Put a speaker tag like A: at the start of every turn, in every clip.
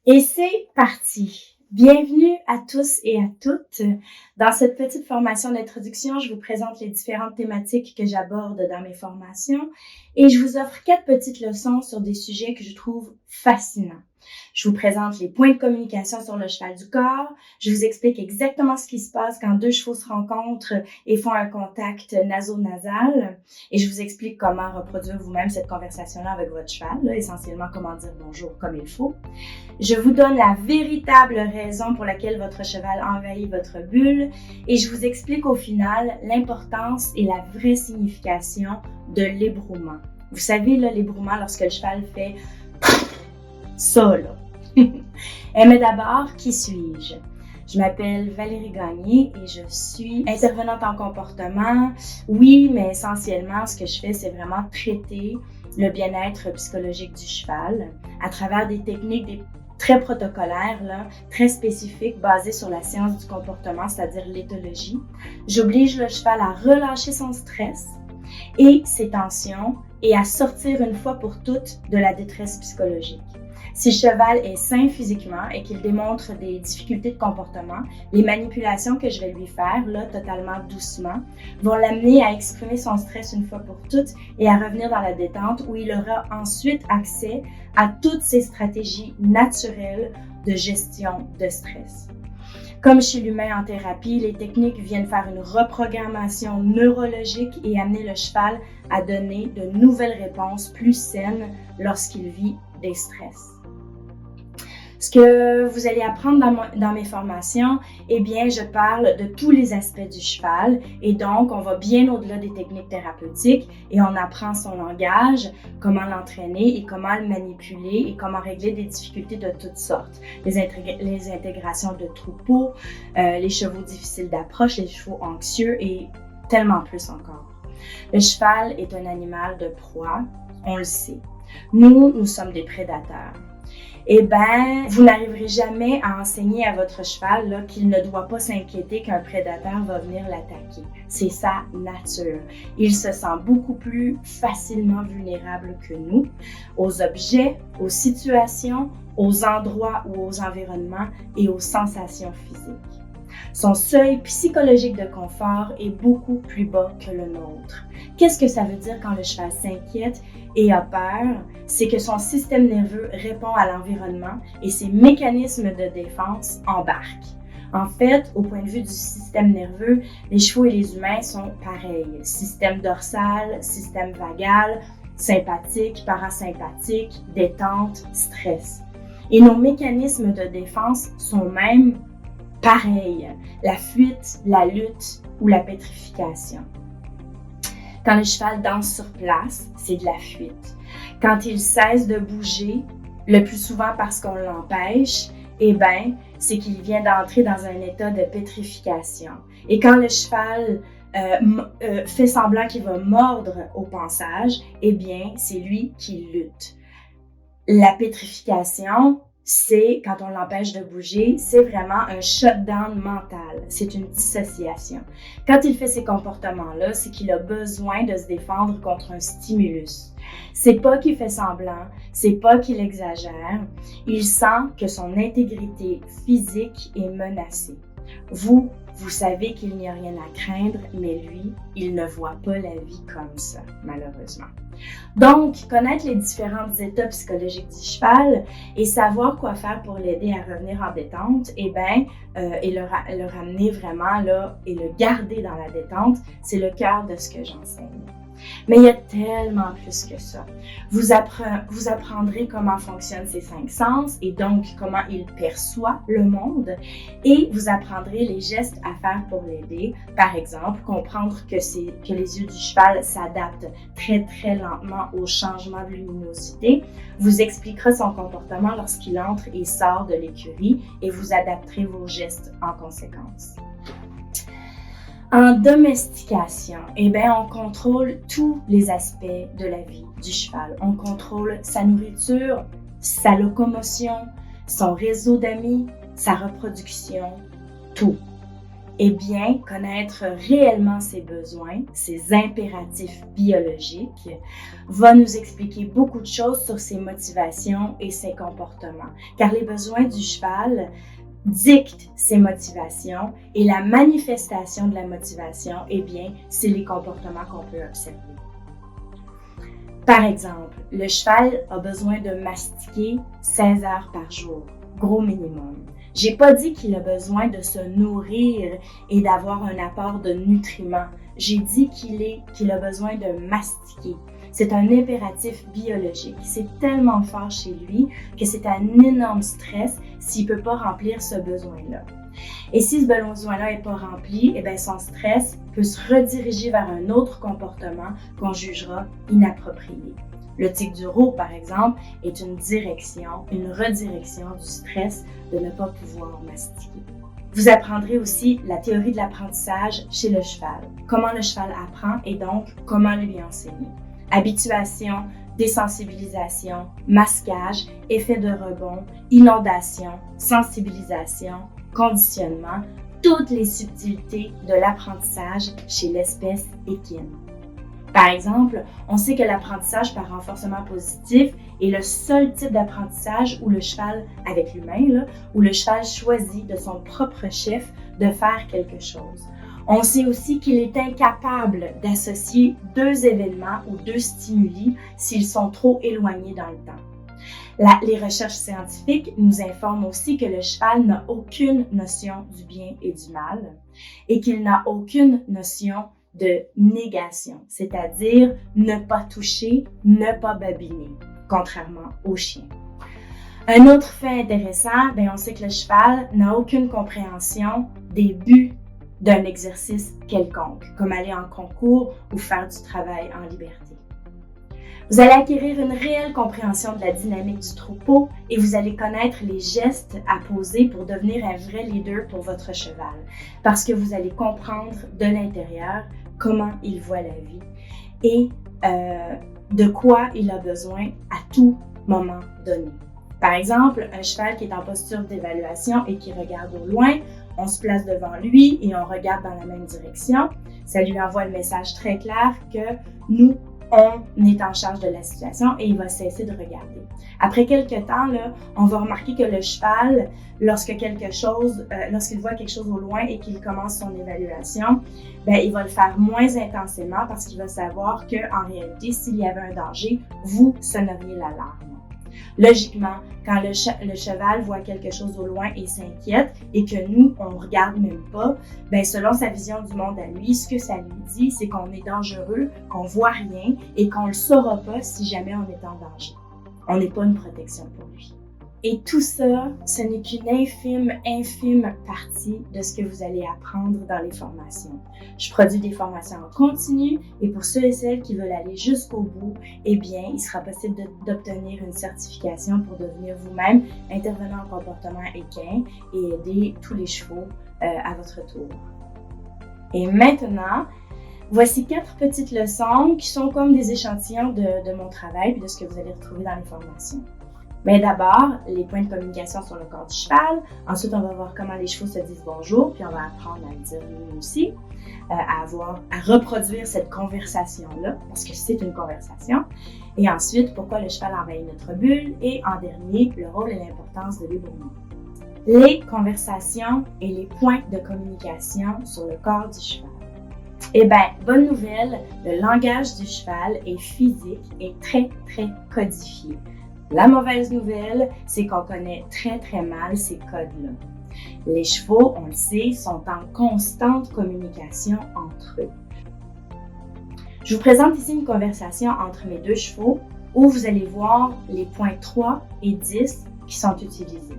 A: Et c'est parti! Bienvenue à tous et à toutes. Dans cette petite formation d'introduction, je vous présente les différentes thématiques que j'aborde dans mes formations et je vous offre 4 petites leçons sur des sujets que je trouve fascinants. Je vous présente les points de communication sur le cheval du corps. Je vous explique exactement ce qui se passe quand deux chevaux se rencontrent et font un contact naso-nasal. Et je vous explique comment reproduire vous-même cette conversation-là avec votre cheval, essentiellement comment dire bonjour comme il faut. Je vous donne la véritable raison pour laquelle votre cheval envahit votre bulle et je vous explique au final l'importance et la vraie signification de l'ébrouement. Vous savez, là, l'ébrouement, lorsque le cheval fait ça, là. Mais d'abord, qui suis-je? Je m'appelle Valérie Gagné et je suis intervenante en comportement. Oui, mais essentiellement, ce que je fais, c'est vraiment traiter le bien-être psychologique du cheval à travers des techniques très protocolaires, là, très spécifiques, basées sur la science du comportement, c'est-à-dire l'éthologie. J'oblige le cheval à relâcher son stress et ses tensions et à sortir une fois pour toutes de la détresse psychologique. Si le cheval est sain physiquement et qu'il démontre des difficultés de comportement, les manipulations que je vais lui faire, là, totalement doucement, vont l'amener à exprimer son stress une fois pour toutes et à revenir dans la détente où il aura ensuite accès à toutes ces stratégies naturelles de gestion de stress. Comme chez l'humain en thérapie, les techniques viennent faire une reprogrammation neurologique et amener le cheval à donner de nouvelles réponses plus saines lorsqu'il vit des stress. Ce que vous allez apprendre dans mes formations, eh bien, je parle de tous les aspects du cheval et donc on va bien au-delà des techniques thérapeutiques et on apprend son langage, comment l'entraîner et comment le manipuler et comment régler des difficultés de toutes sortes. Les intégrations de troupeaux, les chevaux difficiles d'approche, les chevaux anxieux et tellement plus encore. Le cheval est un animal de proie, on le sait. Nous sommes des prédateurs. Eh bien, vous n'arriverez jamais à enseigner à votre cheval là, qu'il ne doit pas s'inquiéter qu'un prédateur va venir l'attaquer. C'est sa nature. Il se sent beaucoup plus facilement vulnérable que nous aux objets, aux situations, aux endroits ou aux environnements et aux sensations physiques. Son seuil psychologique de confort est beaucoup plus bas que le nôtre. Qu'est-ce que ça veut dire quand le cheval s'inquiète et a peur? C'est que son système nerveux répond à l'environnement et ses mécanismes de défense embarquent. En fait, au point de vue du système nerveux, les chevaux et les humains sont pareils. Système dorsal, système vagal, sympathique, parasympathique, détente, stress. Et nos mécanismes de défense sont même pareil, la fuite, la lutte ou la pétrification. Quand le cheval danse sur place, c'est de la fuite. Quand il cesse de bouger, le plus souvent parce qu'on l'empêche, eh bien, c'est qu'il vient d'entrer dans un état de pétrification. Et quand le cheval fait semblant qu'il va mordre au pansage, eh bien, c'est lui qui lutte. La pétrification, c'est, quand on l'empêche de bouger, c'est vraiment un shutdown mental. C'est une dissociation. Quand il fait ces comportements-là, c'est qu'il a besoin de se défendre contre un stimulus. C'est pas qu'il fait semblant, c'est pas qu'il exagère. Il sent que son intégrité physique est menacée. Vous savez qu'il n'y a rien à craindre, mais lui, il ne voit pas la vie comme ça, malheureusement. Donc, connaître les différentes étapes psychologiques du cheval et savoir quoi faire pour l'aider à revenir en détente, eh bien, et le ramener vraiment là et le garder dans la détente, c'est le cœur de ce que j'enseigne. Mais il y a tellement plus que ça. Vous apprendrez comment fonctionnent ces 5 sens et donc comment il perçoit le monde et vous apprendrez les gestes à faire pour l'aider. Par exemple, comprendre que les yeux du cheval s'adaptent très très lentement au changement de luminosité, vous expliquera son comportement lorsqu'il entre et sort de l'écurie et vous adapterez vos gestes en conséquence. En domestication, eh bien, on contrôle tous les aspects de la vie du cheval. On contrôle sa nourriture, sa locomotion, son réseau d'amis, sa reproduction, tout. Eh bien, connaître réellement ses besoins, ses impératifs biologiques, va nous expliquer beaucoup de choses sur ses motivations et ses comportements. Car les besoins du cheval dictent ses motivations et la manifestation de la motivation, eh bien, c'est les comportements qu'on peut observer. Par exemple, le cheval a besoin de mastiquer 16 heures par jour, gros minimum. J'ai pas dit qu'il a besoin de se nourrir et d'avoir un apport de nutriments. J'ai dit qu'il a besoin de mastiquer. C'est un impératif biologique. C'est tellement fort chez lui que c'est un énorme stress s'il peut pas remplir ce besoin-là. Et si ce besoin-là n'est pas rempli, eh bien son stress peut se rediriger vers un autre comportement qu'on jugera inapproprié. Le tic du roux, par exemple, est une redirection du stress de ne pas pouvoir mastiquer. Vous apprendrez aussi la théorie de l'apprentissage chez le cheval. Comment le cheval apprend et donc comment lui enseigner. Habituation, désensibilisation, masquage, effet de rebond, inondation, sensibilisation, conditionnement, toutes les subtilités de l'apprentissage chez l'espèce équine. Par exemple, on sait que l'apprentissage par renforcement positif est le seul type d'apprentissage où le cheval, avec l'humain, où le cheval choisit de son propre chef de faire quelque chose. On sait aussi qu'il est incapable d'associer deux événements ou deux stimuli s'ils sont trop éloignés dans le temps. Les recherches scientifiques nous informent aussi que le cheval n'a aucune notion du bien et du mal et qu'il n'a aucune notion de négation, c'est-à-dire ne pas toucher, ne pas babiner, contrairement au chien. Un autre fait intéressant, on sait que le cheval n'a aucune compréhension des buts d'un exercice quelconque, comme aller en concours ou faire du travail en liberté. Vous allez acquérir une réelle compréhension de la dynamique du troupeau et vous allez connaître les gestes à poser pour devenir un vrai leader pour votre cheval, parce que vous allez comprendre de l'intérieur comment il voit la vie et de quoi il a besoin à tout moment donné. Par exemple, un cheval qui est en posture d'évaluation et qui regarde au loin, on se place devant lui et on regarde dans la même direction. Ça lui envoie le message très clair que nous, on est en charge de la situation et il va cesser de regarder. Après quelques temps, on va remarquer que le cheval, lorsqu'il voit quelque chose au loin et qu'il commence son évaluation, il va le faire moins intensément parce qu'il va savoir qu'en réalité, s'il y avait un danger, vous sonneriez l'alarme. Logiquement, quand le cheval voit quelque chose au loin et s'inquiète et que nous, on ne regarde même pas, selon sa vision du monde à lui, ce que ça lui dit, c'est qu'on est dangereux, qu'on ne voit rien et qu'on ne le saura pas si jamais on est en danger. On n'est pas une protection pour lui. Et tout ça, ce n'est qu'une infime partie de ce que vous allez apprendre dans les formations. Je produis des formations en continu et pour ceux et celles qui veulent aller jusqu'au bout, il sera possible d'obtenir une certification pour devenir vous-même intervenant en comportement équin et aider tous les chevaux à votre tour. Et maintenant, voici 4 petites leçons qui sont comme des échantillons de mon travail et de ce que vous allez retrouver dans les formations. Mais d'abord, les points de communication sur le corps du cheval. Ensuite, on va voir comment les chevaux se disent bonjour, puis on va apprendre à le dire nous aussi, à reproduire cette conversation-là, parce que c'est une conversation. Et ensuite, pourquoi le cheval envahit notre bulle. Et en dernier, le rôle et l'importance de l'éboulement. Les conversations et les points de communication sur le corps du cheval. Bonne nouvelle, le langage du cheval est physique et très, très codifié. La mauvaise nouvelle, c'est qu'on connaît très, très mal ces codes-là. Les chevaux, on le sait, sont en constante communication entre eux. Je vous présente ici une conversation entre mes 2 chevaux où vous allez voir les points 3 et 10 qui sont utilisés.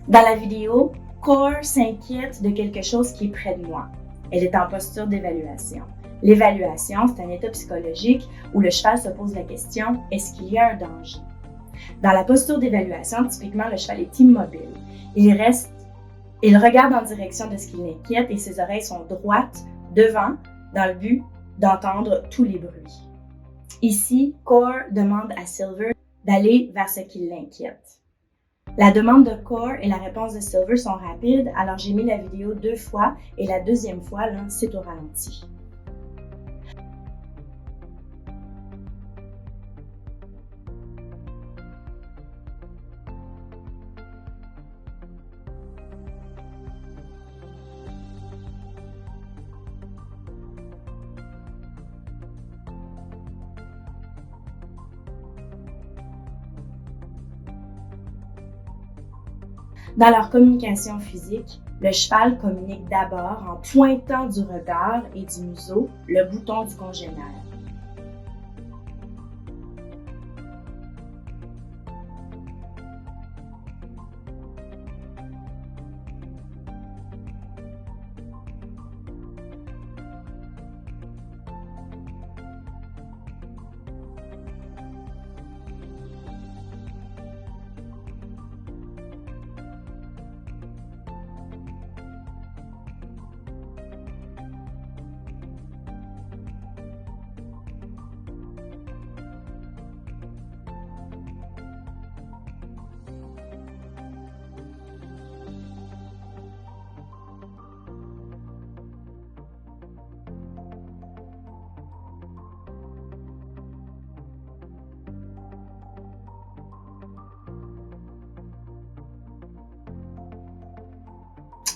A: Dans la vidéo, Core s'inquiète de quelque chose qui est près de moi. Elle est en posture d'évaluation. L'évaluation, c'est un état psychologique où le cheval se pose la question « Est-ce qu'il y a un danger? » Dans la posture d'évaluation, typiquement, le cheval est immobile. Il regarde en direction de ce qui l'inquiète et ses oreilles sont droites devant dans le but d'entendre tous les bruits. Ici, Core demande à Silver d'aller vers ce qui l'inquiète. La demande de Core et la réponse de Silver sont rapides, alors j'ai mis la vidéo 2 fois et la deuxième fois, là, c'est au ralenti. Dans leur communication physique, le cheval communique d'abord en pointant du regard et du museau le bouton du congénère.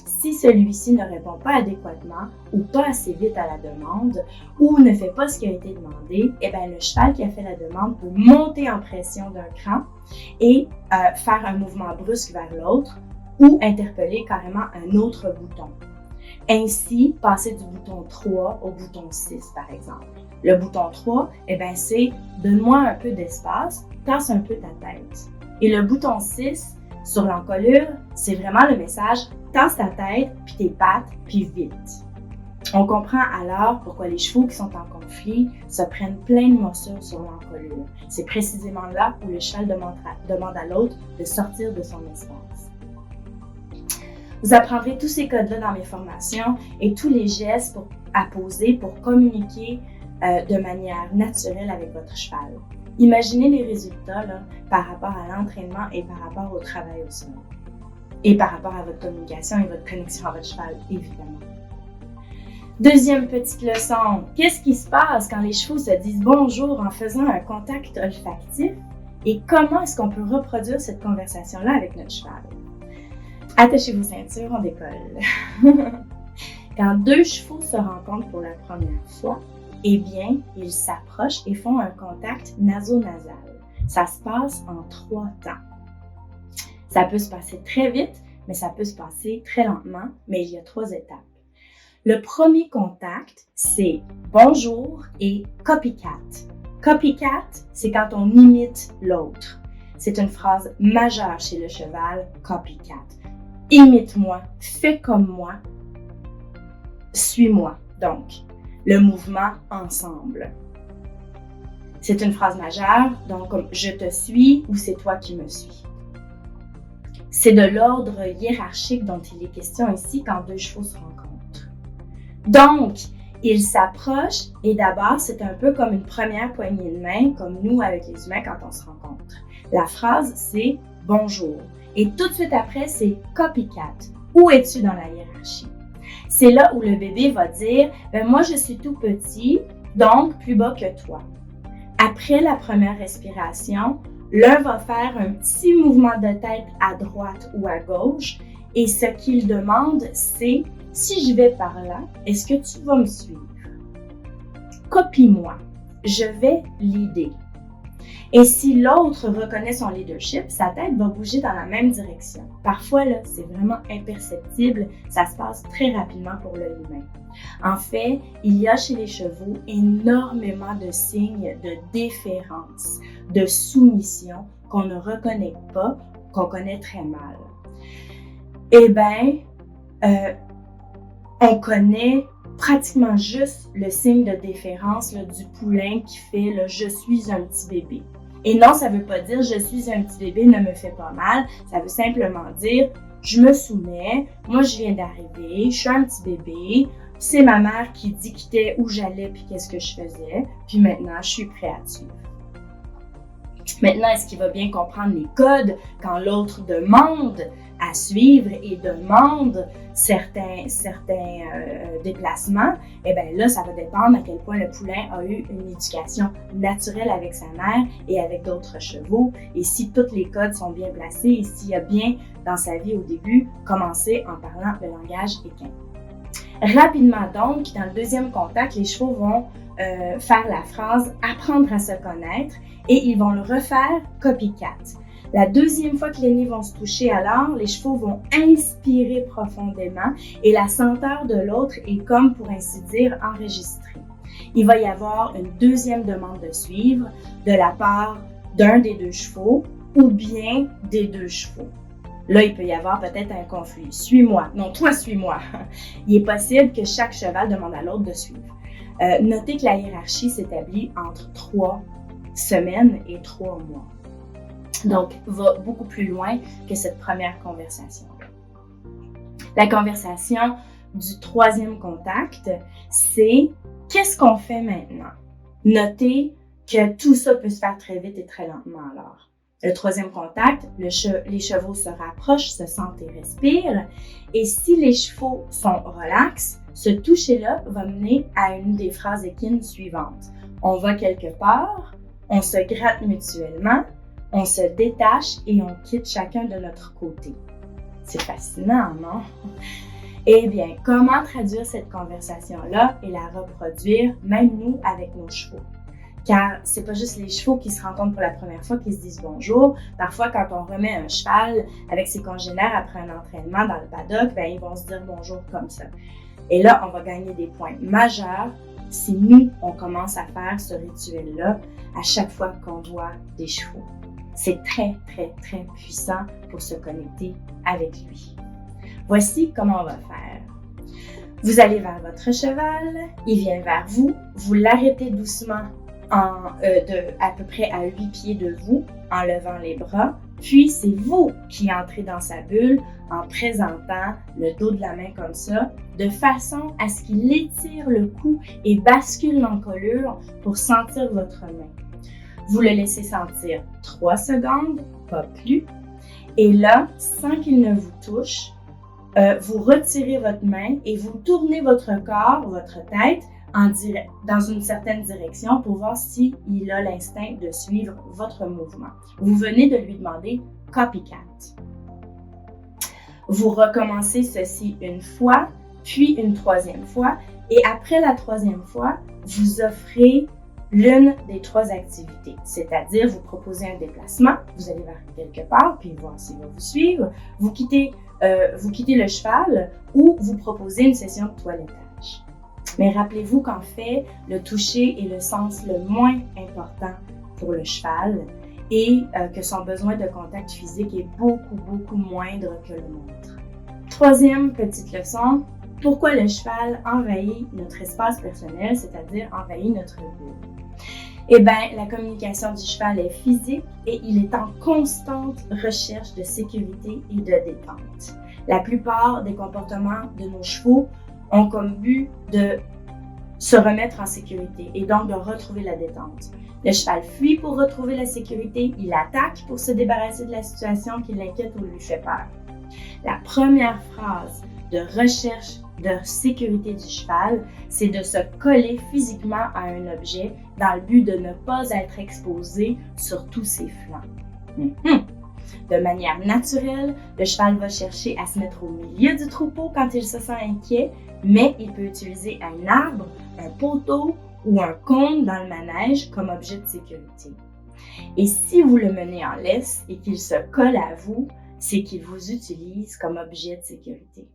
A: Si celui-ci ne répond pas adéquatement ou pas assez vite à la demande ou ne fait pas ce qui a été demandé, eh bien, le cheval qui a fait la demande peut monter en pression d'un cran et faire un mouvement brusque vers l'autre ou interpeller carrément un autre bouton. Ainsi, passer du bouton 3 au bouton 6, par exemple. Le bouton 3, eh bien, c'est « donne-moi un peu d'espace, tasse un peu ta tête ». Et le bouton 6, sur l'encolure, c'est vraiment le message « tasse ta tête, puis tes pattes, puis vite ». On comprend alors pourquoi les chevaux qui sont en conflit se prennent plein de morsures sur l'encolure. C'est précisément là où le cheval demande à l'autre de sortir de son espace. Vous apprendrez tous ces codes-là dans mes formations et tous les gestes à poser pour communiquer de manière naturelle avec votre cheval. Imaginez les résultats là, par rapport à l'entraînement et par rapport au travail au sol. Et par rapport à votre communication et votre connexion à votre cheval, évidemment. Deuxième petite leçon, qu'est-ce qui se passe quand les chevaux se disent bonjour en faisant un contact olfactif et comment est-ce qu'on peut reproduire cette conversation-là avec notre cheval? Attachez vos ceintures, on décolle. Quand deux chevaux se rencontrent pour la première fois, eh bien, ils s'approchent et font un contact naso-nasal. Ça se passe en 3 temps. Ça peut se passer très vite, mais ça peut se passer très lentement, mais il y a 3 étapes. Le premier contact, c'est bonjour et copycat. Copycat, c'est quand on imite l'autre. C'est une phrase majeure chez le cheval, copycat. Imite-moi, fais comme moi, suis-moi. Donc, le mouvement ensemble. C'est une phrase majeure, donc comme je te suis ou c'est toi qui me suis. C'est de l'ordre hiérarchique dont il est question ici quand deux chevaux se rencontrent. Donc, ils s'approchent et d'abord, c'est un peu comme une première poignée de main, comme nous avec les humains quand on se rencontre. La phrase, c'est « bonjour ». Et tout de suite après, c'est « copycat ». Où es-tu dans la hiérarchie? C'est là où le bébé va dire « moi, je suis tout petit, donc plus bas que toi ». Après la première respiration, l'un va faire un petit mouvement de tête à droite ou à gauche et ce qu'il demande, c'est « si je vais par là, est-ce que tu vas me suivre? Copie-moi, je vais l'aider ». Et si l'autre reconnaît son leadership, sa tête va bouger dans la même direction. Parfois, là, c'est vraiment imperceptible, ça se passe très rapidement pour l'œil humain. En fait, il y a chez les chevaux énormément de signes de déférence, de soumission qu'on ne reconnaît pas, qu'on connaît très mal. Eh bien, on connaît pratiquement juste le signe de déférence là, du poulain qui fait « je suis un petit bébé ». Et non, ça ne veut pas dire « je suis un petit bébé, ne me fais pas mal ». Ça veut simplement dire « je me soumets, moi je viens d'arriver, je suis un petit bébé, c'est ma mère qui dictait où j'allais puis qu'est-ce que je faisais, puis maintenant je suis prêt à te suivre ». Maintenant, est-ce qu'il va bien comprendre les codes quand l'autre demande à suivre et demande certains déplacements? Eh bien là, ça va dépendre à quel point le poulain a eu une éducation naturelle avec sa mère et avec d'autres chevaux, et si tous les codes sont bien placés et s'il a bien, dans sa vie au début, commencé en parlant le langage équin. Rapidement donc, dans le deuxième contact, les chevaux vont faire la phrase « apprendre à se connaître » et ils vont le refaire copycat. La deuxième fois que les nids vont se toucher, alors, les chevaux vont inspirer profondément et la senteur de l'autre est comme, pour ainsi dire, enregistrée. Il va y avoir une deuxième demande de suivre de la part d'un des deux chevaux ou bien des deux chevaux. Là, il peut y avoir peut-être un conflit. Suis-moi. Non, toi, suis-moi. Il est possible que chaque cheval demande à l'autre de suivre. Notez que la hiérarchie s'établit entre 3 semaines et 3 mois. Donc, va beaucoup plus loin que cette première conversation. La conversation du troisième contact, c'est « qu'est-ce qu'on fait maintenant ?» Notez que tout ça peut se faire très vite et très lentement alors. Le troisième contact, les chevaux se rapprochent, se sentent et respirent. Et si les chevaux sont relax, ce toucher-là va mener à une des phrases équines suivantes. On va quelque part, on se gratte mutuellement, on se détache et on quitte chacun de notre côté. C'est fascinant, non? Eh bien, comment traduire cette conversation-là et la reproduire, même nous, avec nos chevaux? Car c'est pas juste les chevaux qui se rencontrent pour la première fois qui se disent bonjour. Parfois, quand on remet un cheval avec ses congénères après un entraînement dans le paddock, ben, ils vont se dire bonjour comme ça. Et là, on va gagner des points majeurs si nous, on commence à faire ce rituel-là à chaque fois qu'on voit des chevaux. C'est très, très, très puissant pour se connecter avec lui. Voici comment on va faire. Vous allez vers votre cheval, il vient vers vous, vous l'arrêtez doucement à peu près à 8 pieds de vous en levant les bras, puis c'est vous qui entrez dans sa bulle en présentant le dos de la main comme ça, de façon à ce qu'il étire le cou et bascule l'encolure pour sentir votre main. Vous le laissez sentir 3 secondes, pas plus, et là, sans qu'il ne vous touche, vous retirez votre main et vous tournez votre corps, votre tête, dans une certaine direction pour voir s'il a l'instinct de suivre votre mouvement. Vous venez de lui demander « copycat ». Vous recommencez ceci une fois, puis une troisième fois, et après la troisième fois, vous offrez l'une des 3 activités, c'est-à-dire vous proposez un déplacement, vous allez vers quelque part, puis voir s'il va vous suivre, vous quittez le cheval ou vous proposez une session de toilettage. Mais rappelez-vous qu'en fait, le toucher est le sens le moins important pour le cheval et que son besoin de contact physique est beaucoup, beaucoup moindre que le nôtre. Troisième petite leçon, pourquoi le cheval envahit notre espace personnel, c'est-à-dire envahit notre bulle? Eh bien, la communication du cheval est physique et il est en constante recherche de sécurité et de détente. La plupart des comportements de nos chevaux ont comme but de se remettre en sécurité et donc de retrouver la détente. Le cheval fuit pour retrouver la sécurité, il attaque pour se débarrasser de la situation qui l'inquiète ou lui fait peur. La première phrase de recherche de sécurité du cheval, c'est de se coller physiquement à un objet dans le but de ne pas être exposé sur tous ses flancs. De manière naturelle, le cheval va chercher à se mettre au milieu du troupeau quand il se sent inquiet, mais il peut utiliser un arbre, un poteau ou un cône dans le manège comme objet de sécurité. Et si vous le menez en laisse et qu'il se colle à vous, c'est qu'il vous utilise comme objet de sécurité.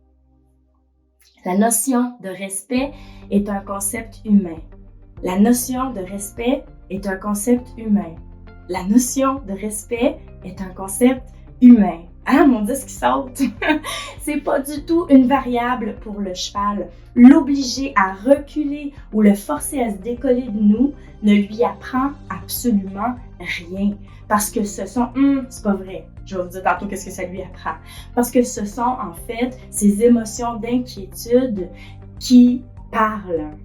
A: La notion de respect est un concept humain. La notion de respect est un concept humain. La notion de respect est un concept humain. Ah, mon disque saute! C'est pas du tout une variable pour le cheval. L'obliger à reculer ou le forcer à se décoller de nous ne lui apprend absolument rien. Parce que ce sont... c'est pas vrai. Je vais vous dire tantôt qu'est-ce que ça lui apprend. Parce que ce sont en fait ces émotions d'inquiétude qui parlent.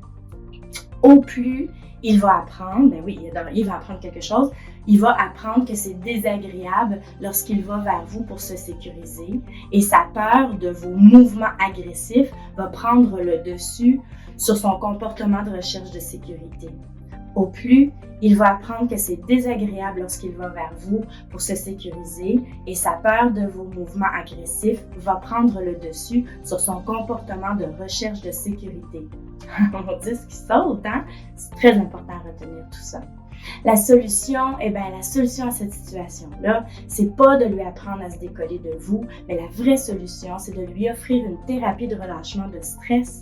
A: Au plus il va apprendre, ben oui, il va apprendre quelque chose, Il va apprendre que c'est désagréable lorsqu'il va vers vous pour se sécuriser et sa peur de vos mouvements agressifs va prendre le dessus sur son comportement de recherche de sécurité. Au plus, il va apprendre que c'est désagréable lorsqu'il va vers vous pour se sécuriser et sa peur de vos mouvements agressifs va prendre le dessus sur son comportement de recherche de sécurité. On dit ce qui saute, hein? C'est très important à retenir tout ça. La solution à cette situation-là, c'est pas de lui apprendre à se décoller de vous, mais la vraie solution, c'est de lui offrir une thérapie de relâchement de stress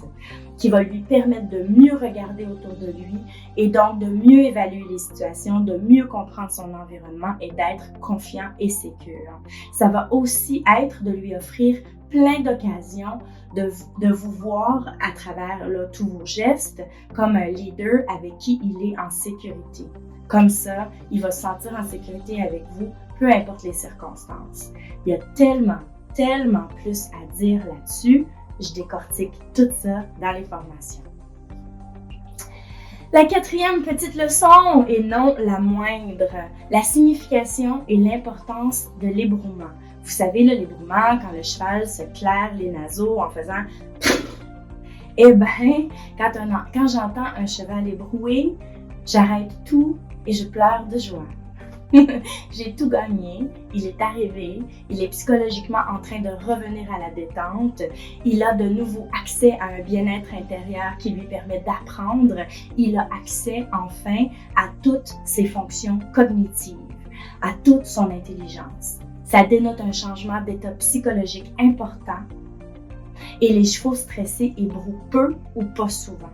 A: qui va lui permettre de mieux regarder autour de lui et donc de mieux évaluer les situations, de mieux comprendre son environnement et d'être confiant et sécure. Ça va aussi être de lui offrir plein d'occasions de vous voir à travers tous vos gestes comme un leader avec qui il est en sécurité. Comme ça, il va se sentir en sécurité avec vous, peu importe les circonstances. Il y a tellement plus à dire là-dessus. Je décortique tout ça dans les formations. La quatrième petite leçon, et non la moindre, la signification et l'importance de l'ébrouement. Vous savez, l'ébrouement, quand le cheval se claire les naseaux en faisant « Eh bien, quand j'entends un cheval ébrouer, j'arrête tout et je pleure de joie. J'ai tout gagné, il est arrivé, il est psychologiquement en train de revenir à la détente, il a de nouveau accès à un bien-être intérieur qui lui permet d'apprendre, il a accès enfin à toutes ses fonctions cognitives, à toute son intelligence. Ça dénote un changement d'état psychologique important et les chevaux stressés ébrouent peu ou pas souvent.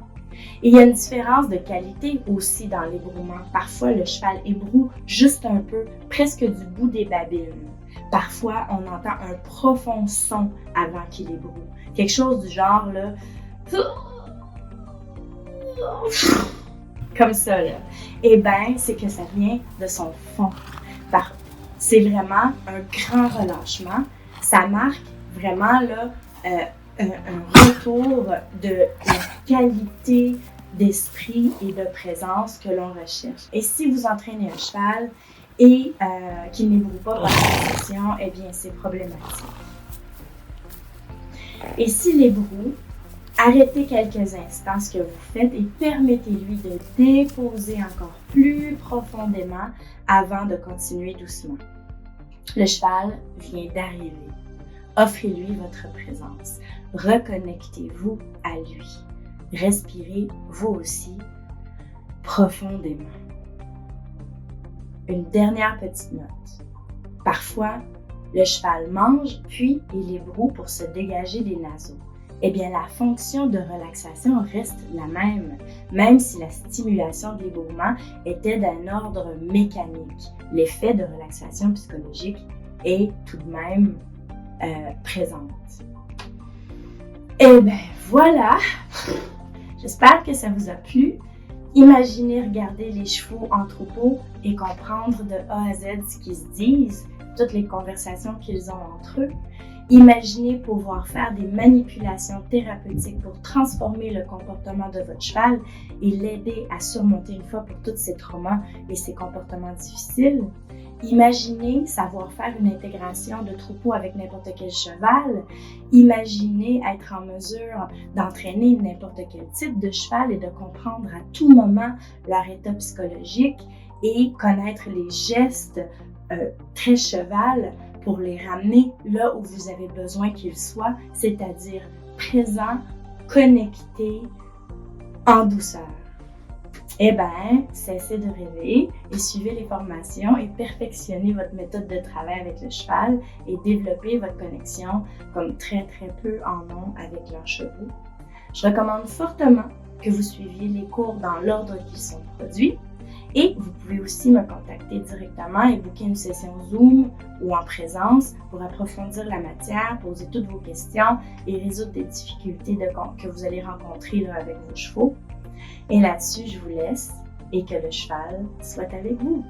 A: Et il y a une différence de qualité aussi dans l'ébrouement. Parfois, le cheval ébroue juste un peu, presque du bout des babines. Parfois, on entend un profond son avant qu'il ébroue. Quelque chose du genre, là, comme ça, là. Eh bien, c'est que ça vient de son fond. C'est vraiment un grand relâchement. Ça marque vraiment, là, un retour de la qualité d'esprit et de présence que l'on recherche. Et si vous entraînez un cheval et qu'il n'ébroue pas par la session, eh bien, c'est problématique. Et s'il ébroue, arrêtez quelques instants ce que vous faites et permettez-lui de déposer encore plus profondément avant de continuer doucement. Le cheval vient d'arriver. Offrez-lui votre présence. Reconnectez-vous à lui. Respirez vous aussi profondément. Une dernière petite note. Parfois, le cheval mange puis il ébroue pour se dégager des naseaux. Eh bien, la fonction de relaxation reste la même si la stimulation de l'ébrouement était d'un ordre mécanique. L'effet de relaxation psychologique est tout de même présente. Eh bien, voilà! J'espère que ça vous a plu. Imaginez regarder les chevaux en troupeau et comprendre de A à Z ce qu'ils se disent, toutes les conversations qu'ils ont entre eux. Imaginez pouvoir faire des manipulations thérapeutiques pour transformer le comportement de votre cheval et l'aider à surmonter une fois pour toutes ses traumas et ses comportements difficiles. Imaginez savoir faire une intégration de troupeau avec n'importe quel cheval. Imaginez être en mesure d'entraîner n'importe quel type de cheval et de comprendre à tout moment leur état psychologique et connaître les gestes très cheval pour les ramener là où vous avez besoin qu'ils soient, c'est-à-dire présents, connectés, en douceur. Eh bien, cessez de rêver et suivez les formations et perfectionnez votre méthode de travail avec le cheval et développez votre connexion comme très peu en ont avec leurs chevaux. Je recommande fortement que vous suiviez les cours dans l'ordre qu'ils sont produits et vous pouvez aussi me contacter directement et booker une session Zoom ou en présence pour approfondir la matière, poser toutes vos questions et résoudre des difficultés que vous allez rencontrer avec vos chevaux. Et là-dessus, je vous laisse et que le cheval soit avec vous.